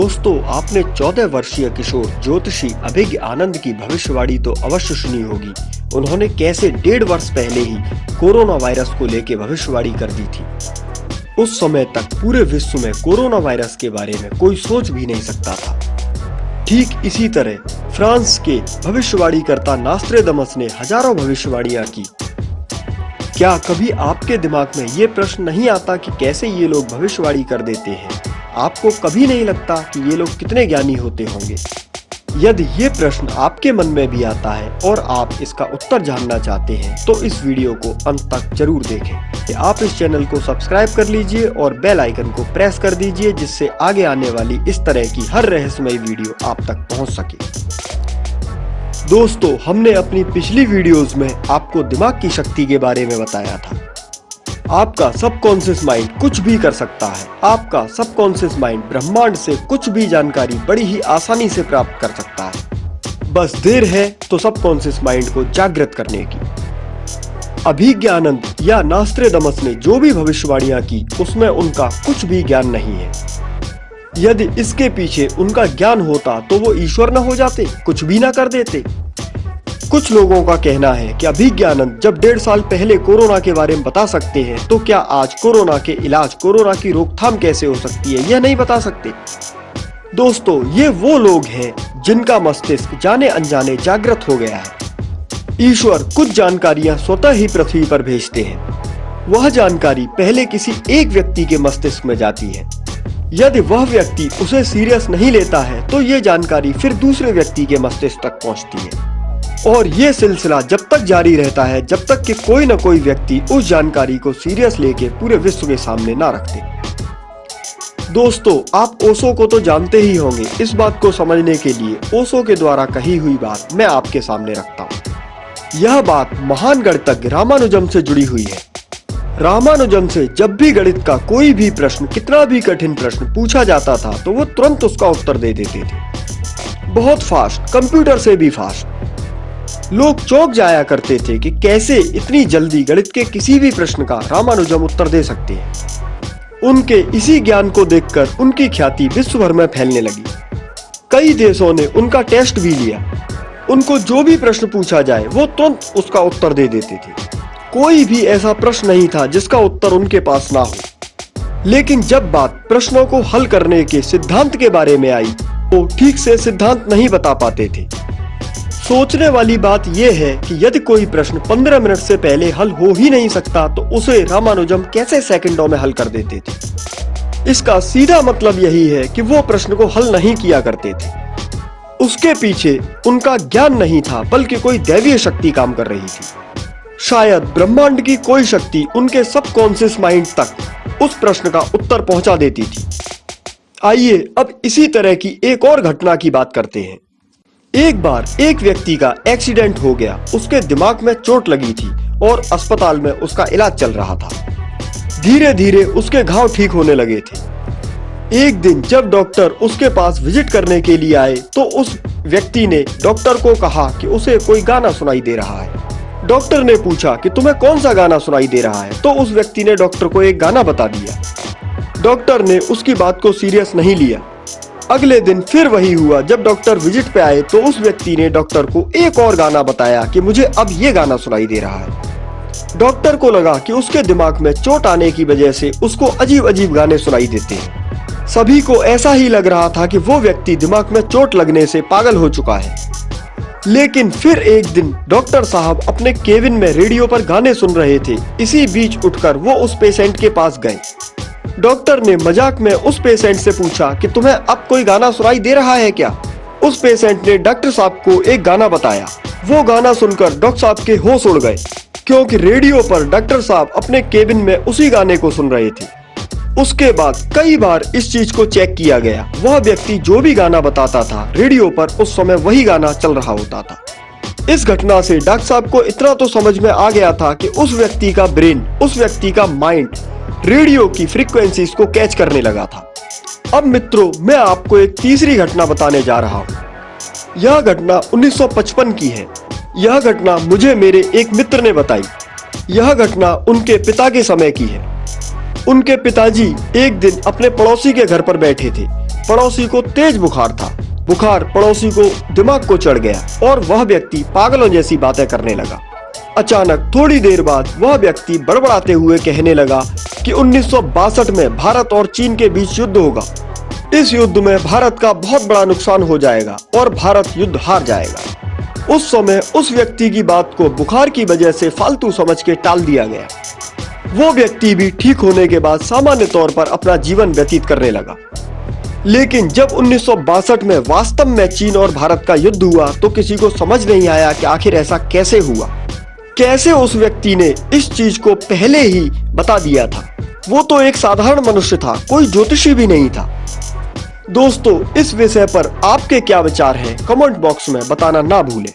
दोस्तों, आपने 14 वर्षीय किशोर ज्योतिषी अभिज्ञ आनंद की भविष्यवाणी तो अवश्य सुनी होगी। उन्होंने कैसे 1.5 वर्ष पहले ही कोरोना वायरस को लेकर भविष्यवाणी कर दी थी। उस समय तक पूरे विश्व में कोरोना वायरस के बारे में कोई सोच भी नहीं सकता था। ठीक इसी तरह फ्रांस के भविष्यवाणीकर्ता नास्ट्रेदमस ने हजारों भविष्यवाणियां की। क्या कभी आपके दिमाग में ये प्रश्न नहीं आता कि कैसे ये लोग भविष्यवाणी कर देते हैं? आपको कभी नहीं लगता कि ये लोग कितने ज्ञानी होते होंगे? यदि ये प्रश्न आपके मन में भी आता है और आप इसका उत्तर जानना चाहते हैं तो इस वीडियो को अंत तक जरूर देखें। आप इस चैनल को सब्सक्राइब कर लीजिए और बेल आइकन को प्रेस कर दीजिए, जिससे आगे आने वाली इस तरह की हर रहस्यमयी वीडियो आप तक पहुंच सके। दोस्तों, हमने अपनी पिछली वीडियोस में आपको दिमाग की शक्ति के बारे में बताया था। आपका सबकॉन्शियस माइंड कुछ भी कर सकता है। आपका सबकॉन्शियस माइंड ब्रह्मांड से कुछ भी जानकारी बड़ी ही आसानी से प्राप्त कर सकता है। बस देर है तो सबकॉन्शियस माइंड को जागृत करने की। अभिज्ञ आनंद या नास्ट्रेदमस ने जो भी भविष्यवाणियां की उसमें उनका कुछ भी ज्ञान नहीं है। यदि इसके पीछे उनका ज्ञान होता तो वो ईश्वर न हो जाते, कुछ भी ना कर देते। कुछ लोगों का कहना है कि अभिज्ञ आनंद जब 1.5 साल पहले कोरोना के बारे में बता सकते हैं तो क्या आज कोरोना के इलाज, कोरोना की रोकथाम कैसे हो सकती है, यह नहीं बता सकते। दोस्तों, ये वो लोग हैं जिनका मस्तिष्क जाने अनजाने जागृत हो गया है। ईश्वर कुछ जानकारियां स्वतः ही पृथ्वी पर भेजते हैं। वह जानकारी पहले किसी एक व्यक्ति के मस्तिष्क में जाती है। यदि वह व्यक्ति उसे सीरियस नहीं लेता है तो ये जानकारी फिर दूसरे व्यक्ति के मस्तिष्क तक पहुंचती है और ये सिलसिला जब तक जारी रहता है जब तक कि कोई न कोई व्यक्ति उस जानकारी को सीरियस लेके पूरे विश्व के सामने ना रख दे। दोस्तों, आप ओशो को तो जानते ही होंगे। इस बात को समझने के लिए ओशो के द्वारा कही हुई बात मैं आपके सामने रखता हूँ। यह बात महान गणितज्ञ रामानुजम से जुड़ी हुई है। रामानुजम से जब भी गणित का कोई भी प्रश्न, कितना भी कठिन प्रश्न पूछा जाता था तो वो तुरंत उसका उत्तर दे देते थे। बहुत फास्ट, कंप्यूटर से भी फास्ट। लोग चौंक जाया करते थे कि कैसे इतनी जल्दी गणित के किसी भी प्रश्न का रामानुजम उत्तर दे सकते हैं। उनके इसी ज्ञान को देखकर उनकी ख्याति विश्व भर में फैलने लगी। कई देशों ने उनका टेस्ट भी लिया। उनको जो भी प्रश्न पूछा जाए वो तुरंत उसका उत्तर दे देते थे। कोई भी ऐसा प्रश्न नहीं था जिसका उत्तर उनके पास ना हो। लेकिन जब बात प्रश्नों को हल करने के सिद्धांत के बारे में आई तो ठीक से सिद्धांत नहीं बता पाते थे। सोचने वाली बात यह है कि यदि कोई प्रश्न 15 मिनट से पहले हल हो ही नहीं सकता तो उसे रामानुजम कैसे सेकंडों में हल कर देते थे। इसका सीधा मतलब यही है कि वो प्रश्न को हल नहीं किया करते थे। उसके पीछे उनका ज्ञान नहीं था, बल्कि कोई दैवीय शक्ति काम कर रही थी। शायद ब्रह्मांड की कोई शक्ति उनके सबकॉन्शियस माइंड तक उस प्रश्न का उत्तर पहुंचा देती थी। आइए अब इसी तरह की एक और घटना की बात करते हैं। एक बार एक व्यक्ति का एक्सीडेंट हो गया। उसके दिमाग में चोट लगी थी और अस्पताल में उसका इलाज चल रहा था। धीरे धीरे उसके घाव ठीक होने लगे थे। एक दिन जब डॉक्टर उसके पास विजिट करने के लिए आए तो उस व्यक्ति ने डॉक्टर को कहा कि उसे कोई गाना सुनाई दे रहा है। डॉक्टर ने पूछा कि तुम्हें कौन सा गाना सुनाई दे रहा है, तो उस व्यक्ति ने डॉक्टर को एक गाना बता दिया। डॉक्टर ने उसकी बात को सीरियस नहीं लिया। अगले दिन फिर वही हुआ। जब डॉक्टर विजिट पे आए तो उस व्यक्ति ने डॉक्टर को एक और गाना बताया कि मुझे अब ये गाना सुनाई दे रहा है। डॉक्टर को लगा कि उसके दिमाग में चोट आने की वजह से उसको अजीब अजीब गाने सुनाई देते हैं। सभी को ऐसा ही लग रहा था कि वो व्यक्ति दिमाग में चोट लगने से पागल हो चुका है। लेकिन फिर एक दिन डॉक्टर साहब अपने केबिन में रेडियो पर गाने सुन रहे थे। इसी बीच उठकर वो उस पेशेंट के पास गए। डॉक्टर ने मजाक में उस पेशेंट से पूछा कि तुम्हें अब कोई गाना सुनाई दे रहा है क्या? उस पेशेंट ने डॉक्टर साहब को एक गाना बताया। वो गाना सुनकर डॉक्टर साहब के होश उड़ गए, क्योंकि रेडियो पर डॉक्टर साहब अपने केबिन में उसी गाने को सुन रहे थे। उसके बाद कई बार इस चीज को चेक किया गया। वह व्यक्ति जो भी गाना बताता था रेडियो पर उस समय वही गाना चल रहा होता था। इस घटना से डॉक्टर साहब को इतना तो समझ में आ गया था कि उस व्यक्ति का ब्रेन, उस व्यक्ति का माइंड रेडियो की फ्रीक्वेंसीज को कैच करने लगा था। अब मित्रों, मैं आपको एक तीसरी घटना बताने जा रहा हूँ। यह घटना 1955 की है। यह घटना मुझे मेरे एक मित्र ने बताई। यह घटना उनके पिता के समय की है। उनके पिताजी एक दिन अपने पड़ोसी के घर पर बैठे थे। पड़ोसी को तेज बुखार था। बुखार पड़ोसी को दिमाग को चढ़ गया और वह व्यक्ति पागलों जैसी बातें करने लगा। अचानक थोड़ी देर बाद वह व्यक्ति बड़बड़ाते हुए कहने लगा कि 1962 में भारत और चीन के बीच युद्ध होगा। इस युद्ध में भारत का बहुत बड़ा नुकसान हो जाएगा और भारत युद्ध हार जाएगा। उस समय उस व्यक्ति की बात को बुखार की वजह से फालतू समझ के टाल दिया गया। वो व्यक्ति भी ठीक होने के बाद सामान्य तौर पर अपना जीवन व्यतीत करने लगा। लेकिन जब 1962 में वास्तव में चीन और भारत का युद्ध हुआ तो किसी को समझ नहीं आया कि आखिर ऐसा कैसे हुआ। कैसे उस व्यक्ति ने इस चीज को पहले ही बता दिया था। वो तो एक साधारण मनुष्य था, कोई ज्योतिषी भी नहीं था। दोस्तों, इस विषय पर आपके क्या विचार हैं कमेंट बॉक्स में बताना ना भूलें।